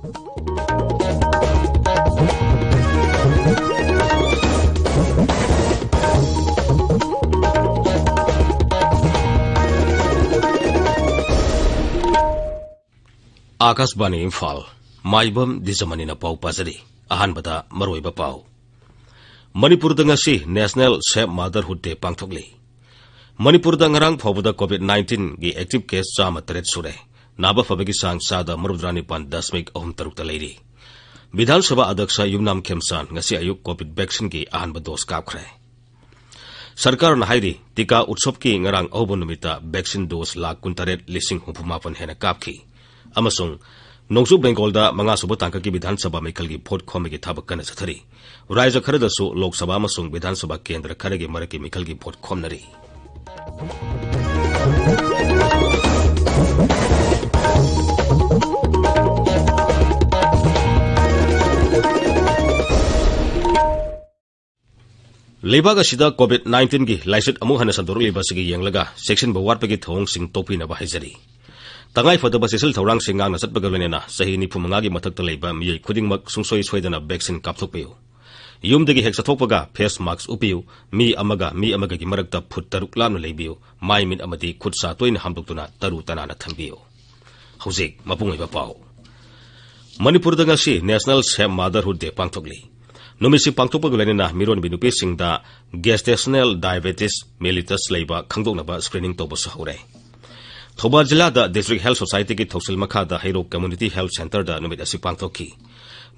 आकाशवाणी इम्फाल माइबम दिजमनीना पाउ पाजरी अहानबदा मरोइबा पाउ मणिपुरदा ngasi national safe motherhood day पांगथोकली मणिपुरदा ngarang फाउबदा कोविड-19 गी एक्टिव केस 103 सुरे नाबा फबगी सांग सादा मरुद्रानी पान 10.3 ता लेरी विधानसभा अध्यक्ष Yumnam Khemchand ngasi अयुक Covid vaccine की अहानबा डोज कापखरे सरकार न हाइरी टीका उत्सव की ngarang अहोबो नुमिता वैक्सीन डोज 1,38,000 हेना कापखी अमसुंग नोंसु बेंगोलदा मंगा सुबो तांका की विधानसभा मेखल की भोट खोमे की थाबक कन चथरी राज्य खरदसु लोकसभा अमसुंग विधानसभा केंद्र खरगे मरक की मेखल की भोट खोमनरी लेबाग असिदा कोविड-19 की लाइसेट अमु हन संदोरलिबा सिगी यंगलगा सेक्शन बवारपगी थोंग सिंग तोपिनबा हाइजरी तंगाई फदबा सेसल थौरांग सिंगांग सतबगलनेना सही निफुमंगागी मथक्ता लेबा मियै खुदिंगमक सुंगसोई सोइदना वैक्सीन कापथोकपियु युमदगी हेक सथोकपगा फेस मास्क उपियु मी अमगा की मरक्ता फुट तरुक लानु लेबियु माइ मिन अमदी खुद सा तोइन हामदोक्तुना तरु तनाना थंबियु हौजिक मपुंगैबा पाउ मणिपुरदा ngasi national safe motherhood day पांगथोकली नुमिसि पांगथोकपगलनेना मिरोन बिनुपे सिंगदा गेस्टेशनल डायबिटीज मेलिटस लेबा खंगदोकनबा स्क्रीनिंग तोबसु हौरे थौबाल जिल्लादा डिस्ट्रिक्ट हेल्थ सोसाइटी की थौसिल मखादा हैरो कम्युनिटी हेल्थ सेंटर दा नुमित असि पांगथोकी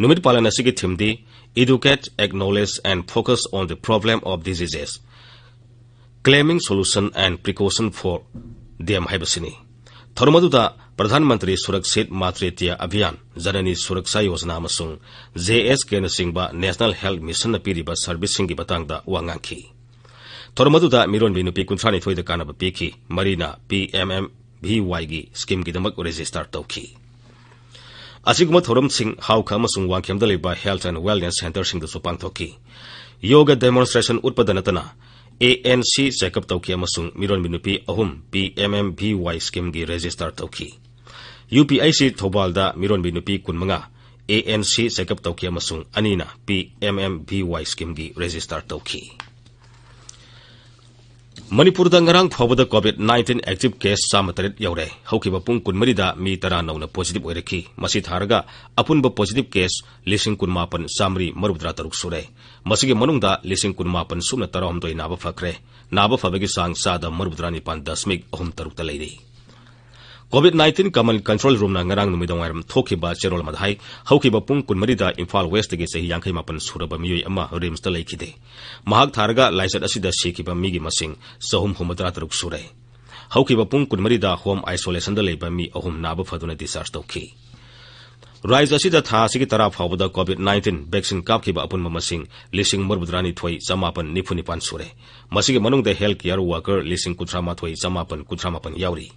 नुमित पालन असि की थीमदी educate acknowledge and focus on the problem of diseases claiming solution and precaution for them हाइबसिनी थौरमदुदा प्रधानमंत्री सुरक्षित मातृत्व अभियान जननी सुरक्षा योजना अमसुंग जेएस केन सिंगबा नेशनल हेल्थ मिशन पीरिबा सर्विसिंग की बतांगदा वांगांखी थौरमदुदा मिरोन बिनुपी 32 कानब पीखी मरीना PMMVY की स्कीम की दमक रजिस्टर तौखी असिगुम थौरम सिंह हाउखा अमसुंग वांखेमदा लेबा हेल्थ एंड वेलनेस सेंटर सिंगदसु पांगथोकी योगा डेमोन्स्ट्रेशन उत्पद नतना ANC चेकअप तौखी अमसुंग मिरोन बिनुपी अहुम PMMVY स्कीम की रजिस्टर तौखी UPIC थौबालदा मिरोन बिनुपी 15 ANC चेकअप तौखी अमसुंग अनीना PMMVY स्कीम की रजिस्टर तौखी मणिपुरदा ngarang फाउबदा कोविड-19 एक्टिव केस 103 यौरे हौकिबा पुंग 13 मी 19 पॉजिटिव ओइरखी मसी थारगा अपुनबा पॉजिटिव केस 19,933 सुरे मसिगे मनुंगदा 19,933 नाबा फखरे नाबा फबगी सांग सादा 10.3 लेरी कोविड-19 कमन कंट्रोल रूम ngarang नुमिदंगारम थोखिबा चेरोल मधाई हौकिबा पुंग 13 इम्फाल वेस्ट की सही 58 सुरबा मियोय अमा रिम्स ता लेखिदे महाक थारगा लाइसेट असिदा सिकिबा मिगी मसिंग 333 सुरे हौकिबा पुंग 13 होम आइसोलेशन दा लेबा मी अहुम नाबा फदुना डिस्चार्ज तौखी राज्य असिदा था सिगी तरा फावदा कोविड-19 वैक्सीन कापखिबा अपुनबा मसिंग 19,995 सुरे मसिगे मनुंगदा हेल्थ केयर वर्कर 19,995 यावरी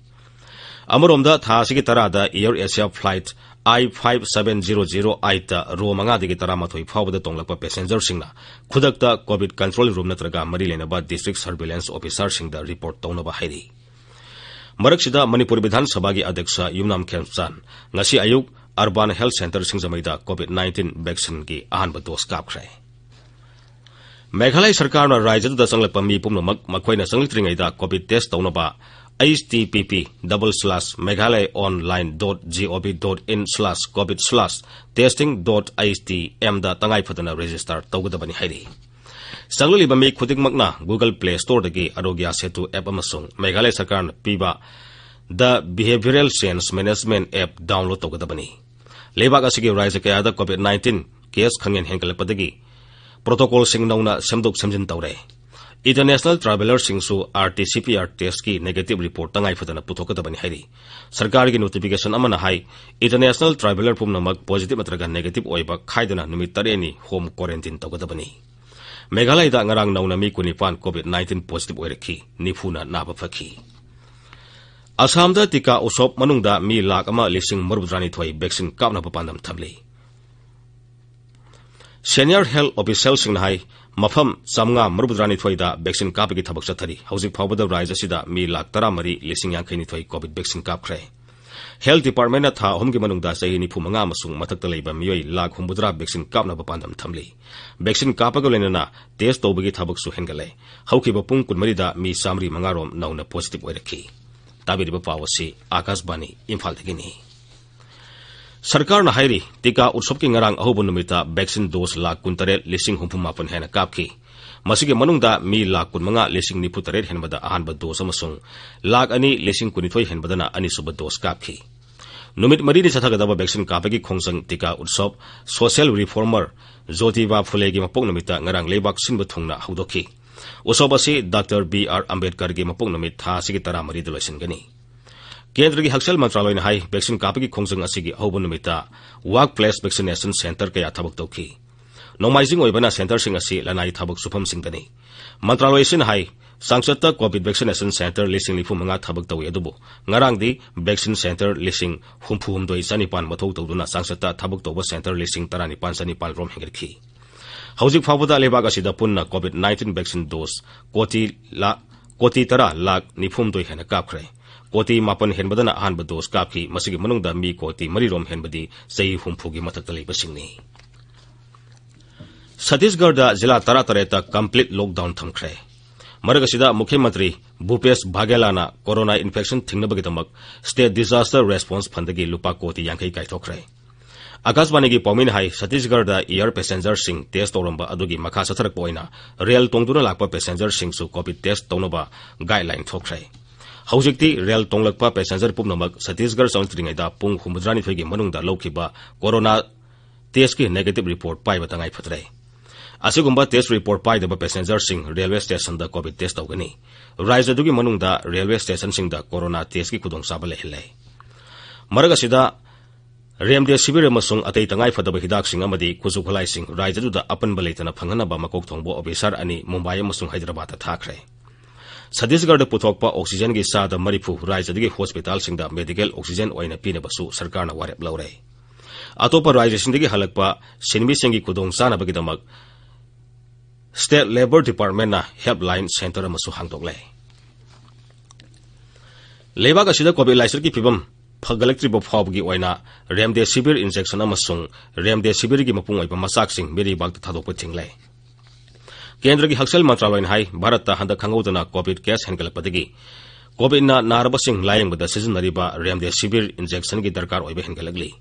अमरोमदा था सिगी तरादा एयर एशिया फ्लाइट I5700 रो मंगादगी 13 फावदा तोंगलपा पैसेंजर सिंगना खुदकता कोविड कंट्रोल रूम नत्रगा मरी लेनबा डिस्ट्रिक्ट सर्वेलेंस ऑफिसर सिंगदा रिपोर्ट तौनबा हाइरी मरकसिदा मणिपुर विधानसभा की अध्यक्ष युमनाम खेमसान ngasi अयुक अर्बन हेल्थ सेंटर सिंगजमैदा कोविड-19 वैक्सीन की अहानबा डोज कापखरे मेघालय सरकार राज्यदा संगलपा मी पुमनमक मखोइना संगलित्रिङैदा कोविड टेस्ट तौनबा http://meghalaya.online.gov.in/covid/testing.htm दा तंगाई फदना रजिस्टर तौगदबनी हाइरी संगलिबा मी खुदिंगमकना गूगल प्ले स्टोर दगी आरोग्य सेतु ऐप अमसुंग मेघालय सरकार पीबा the behavioural change management app download तौगदबनी लेबाग असिगे राज्य कयादा कोविड-19 केस खंगेन हेंगलपदगी प्रोटोकॉल सिंग नौना सेमदोक सेमजिन तौरे इंटरनेशनल ट्रैवलर सिंगसु RT-PCR टेस्ट की नेगेटिव रिपोर्ट तंगाई फदना पुथोकदबनी हाइरी सरकार की नोटिफिकेशन अमना हाई इंटरनेशनल ट्रैवलर पुमनमक पॉजिटिव नत्रगा नेगेटिव ओइबा खाइदना नुमित 3 होम क्वारंटाइन तौगदबनी मेघालयदा ngarang नौना मी 19 कोविड-19 पॉजिटिव ओइरखी निफुना नाबा फखी असमदा टीका उसोप मनुंगदा मी 1,32,000 वैक्सीन कापनबा पांदम थमली सीनियर हेल्थ ऑफिशियल सिंगना हाई मफम 532 वैक्सीन कापगी थबक चथरी हौजिक फावबदा राज्य सिदा मी 1,13,50,000 कोविड वैक्सीन कापखरे हेल्थ डिपार्टमेंट था अहम की मनुंगदा सही निफु मंगा मसुंग मथक्ता लेबा मियोई लाख हुम्बुद्रा वैक्सीन कापनबा पांदम थमली वैक्सीन कापगा लेना टेस्ट तौबगी थबकसु हेनगले हौकिबा पुंग कुनमरीदा मी सामरी मंगारोम नौना पॉजिटिव ओइरखी ताबिरिबा पावसी आकाशवाणी इम्फाल दगिनी सरकार ना हाइरी टीका उत्सव की ngarang अहोब नुमिता वैक्सीन डोज लाख 19,000 हेना कापकी मसिगे मनुंगदा मी लाख 15,000 हेनबदा अहानबा डोज अमसुंग लाख 2,012 हेनबदना अनिसुब डोज कापकी नुमित मरीनि चथगदबा वैक्सीन कापगी खोंजंग टीका उत्सव सोशल रिफॉर्मर ज्योतिबा फुलेगी मपोक नुमिता ngarang लेबाक सिनबा थुंगना हौदोखी उत्सव असी डॉक्टर B.R. अंबेडकर की मपोक नुमित था सिगे 13 लोइसनगनी केंद्र की हक्सल मंत्रालय ने हाई वैक्सीन कापगी खोंजंग असिगी अहोब नुमिता वर्क प्लेस वैक्सीनेशन सेंटर कया थबक तौखी नोमाइजिंग ओइबना सेंटर सिंग असि लनाई थबक सुफम सिंगदनी मंत्रालय सिन हाई सांसद Covid vaccination centre 5,5 थबक तौई अदुबु ngarangdi vaccine centre 59,2 मथौ तौदुना सांसद थबक तौबा सेंटर 19,9 रोम हेंगरखी हौजिक फावदा लेबाग असिदा पुन्ना कोविड 19 वैक्सीन डोज कोटी 10,90,000 हेना कापख्रे कोटी 9 हेनबदना अहानबा डोज कापखी मसिगी मनुंगदा मी कोटी 3 रोम हेनबदी सही 60 की मथक्ता लेबसिंगनी छत्तीसगढ़ जिला 13 कंप्लीट लॉकडाउन थमख्रे मरगसिदा मुख्यमंत्री भूपेश बाघेलाना कोरोना इन्फेक्शन थिंगनबगिदमक स्टेट डिजास्टर रेस्पॉन्स फंडगी लुपा कोटी 50 कायथोख्रे आकाशवाणी की पौमिन हाई छत्तीसगढ़ एयर पैसेंजर सिंह टेस्ट तौरंबा अदुगी मखा सथरकपा ओइना रेल तोंगदुना लाकपा पैसेंजर सिंहसु कोविड टेस्ट तौनबा गाइडलाइन थोख्रे हौजिक्ति रेल तोंगलकपा पैसेंजर पुनमक छत्तीसगढ़ चौंत्रिङैदा पुंग 62 की मनुंगदा लौखिबा कोरोना टेस्ट की नेगेटिव रिपोर्ट पाइबा तंगाई फतरे असिगुम्बा टेस्ट रिपोर्ट पाइदबा पैसेंजर सिंह रेलवे स्टेशन दा कोविड टेस्ट तौगनी राज्य दुगी मनुंगदा रेलवे स्टेशन सिंह दा कोरोना टेस्ट की खुदोंसाबा लेहिले मरगसिदा रेमडेसिविर अमसुंग अतै तंगाई फदबा हिदाकसिंग अमदी खुजु खुलाइसिंग राज्य दुदा अपनबा लेतना फंगनबा मकोक थोंबो ऑफिसर अनि मुंबई अमसुंग हैदराबाद थाखरे छत्तीसगढ़ पुथोकपा ऑक्सीजन की साद मरिफु राज्य हॉस्पिटल सिंह मेडिकल ऑक्सीजन ओइना पीनबसु सरकारना वारेप लौरे अतोपा राज्यसिंदगी हलकपा सिनमिसिंगी खुदोंग चानबगिदमक state labour department helpline centre अमसु हांगदोकले लेबाग असिदा कोविड लाइसर की फिबम फगलक्ट्रिबो फावगी ओइना रेमडेसिविर इंजेक्शन अमसुंग रेमडेसिविर की मपुंग ओइबा मसाकसिंग मेरीबाग थादोकपा थिंगले केंद्र की हक्सल मंत्रालय हाई भारत हंदक खंगौदना कोविड केस हेनगलपदगी कोविड नारबसिंग लायंगबदा सिजनरिबा रेमडेसिविर इंजेक्शन की दरकार ओइबा हेनगलगली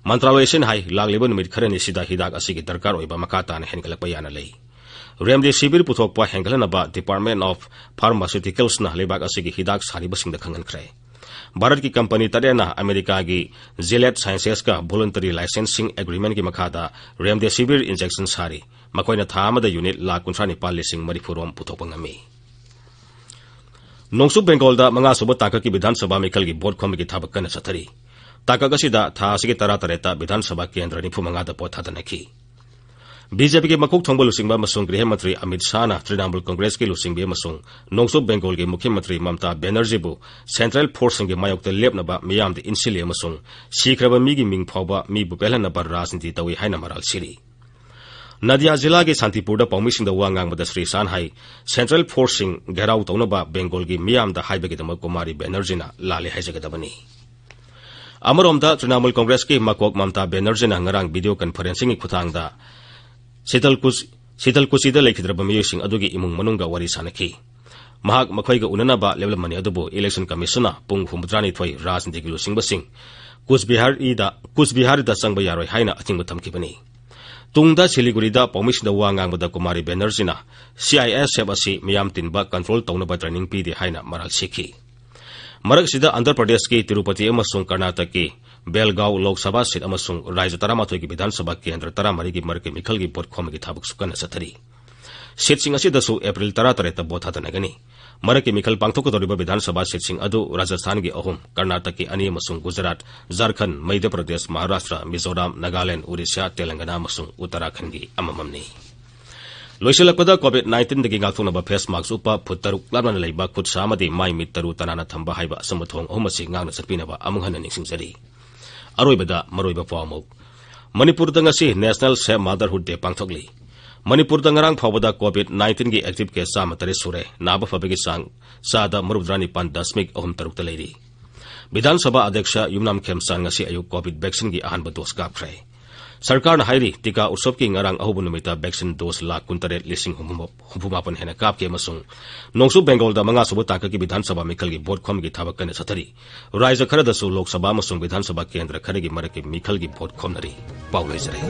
मंत्रालय सिन हाई लागलिबा नुमित खरनि सिदा हिदाक असिगी दरकार ओइबा मकातान हेनगलकपा याना लई रेमडेसिविर पुथोकपा हेंगलनबा डिपार्टमेंट ऑफ फार्मास्यूटिकल्स ना लेबाग असिगी हिदाक सारिबसिंग खंगनख्रे भारत की कंपनी तरेना अमेरिका की जिलेट साइंसेस का वॉलंटरी लाइसेंसिंग एग्रीमेंट की मखादा रेमडेसिविर इंजेक्शन सारी मकोइना था अमदा यूनिट 1,39,000 पुथोपंगमी नोंसुब बेंगोलदा मंगासुब ताकक की विधानसभा मिखल की बोर्ड खोम की थाबक कन सथरी ताकक असिदा था असिगे 13 विधानसभा केंद्र 95 पोथादनखी बीजेपी के मकोक थोंबो लुसिंगबा मसुंग गृह मंत्री अमित शाह तृणमूल कांग्रेस के लुसिंगबे मसुंग नोंसुब बेंगोल के मुख्यमंत्री ममता बनर्जीबू सेंट्रल फोर्स के मायोक्ता लेपनबा मियामदे इनसिले मसुंग सीखरबा मीगी मिंग फावबा मीबु पेलनबा राजनीति तवी हाइना मराल सिरी नदिया जिला के शांतिपुर पौमीसिंग वांगांगबदा श्री सानहाई सेंट्रल फोर्स घेराव तौनबा बेंगोल की मियामदा हाइबगिदमक कुमारी बनर्जीना लाले हाइजगदबनी अमरोमदा तृणमूल कांग्रेस के मकोक ममता बनर्जीना ngarang वीडियो कॉन्फ्रेंसिंग की खुतांगदा शीतलकुचीदा लेखिद्रबा मियोइसिंग अदुगी इमुंग मनुंगा वारी सानखी महाक मखोइगा उननबा लेवलमनी अदुबो इलेक्शन कमिशनर पुंग 62 राजनीतिक लुसिंगबसिंग कुचबिहारदा चंगबा यारोय हाइना अथिंग थमखिबनी तुंगदा सिलीगुड़ीदा पौमिसिंदा वांगांगबदा कुमारी बनर्जीना CISF असि मियाम तिनबा कंट्रोल तौनबा ट्रेनिंग पीदे हाइना मराल सिखी मरगसिदा आंध्र प्रदेश की तिरुपति अमसुंग कर्नाटक की बेलगांव लोकसभा सीट अमसुंग राज्य 13 की विधानसभा केंद्र 13 की मरके मिखल की बोट खोम की थाबक सुकन सथरी सीटसिंग असिदसु अप्रैल 13 बोथादनगनी मरके मिखल पांथोकदोरिबा विधानसभा सीटसिंग अदु राजस्थान की 3 कर्नाटक की 2 अमसुंग गुजरात झारखंड मध्य प्रदेश महाराष्ट्र मिजोरम नागालैंड ओडिशा तेलंगाना अमसुंग उत्तराखंड की अमममनी लोइसलकपदा कोविड 19 दगी गाथोनबा फेस मास्क उपा फुट 3 लाबना लेबा खुद सामदि माइ मिट 3 तनाना थंबा हाइबा समथोंग अहमसि गांगना सतपिनबा अमुहन निसिंगजरी अरोइबदा मरोइबा पावमुक मणिपुर दंगसी नेशनल सेफ मदरहुड डे पांथोगली मणिपुर दंगरांग फावदा कोविड 19 की एक्टिव केस 3 सुरे नाबा फबगी सांग सादा 35.3 लेरी विधानसभा अध्यक्ष Yumnam खेमचांद ngasi ayuk covid vaccine gi ahanba dose kapkhrai सरकार हाईरी टीका उत्सव की ngarang ahubu numita vaccine dose lakh 63,000 hena kapke amasung nongsu bengal da manga subu taka ki विधानसभा मिखल की भोट खोम की थाबक कने सथरी राज्य खरदसु लोकसभा अमसुंग विधानसभा केंद्र खरगी मरक की मिखल की भोट खोमनरी पाउलेजरे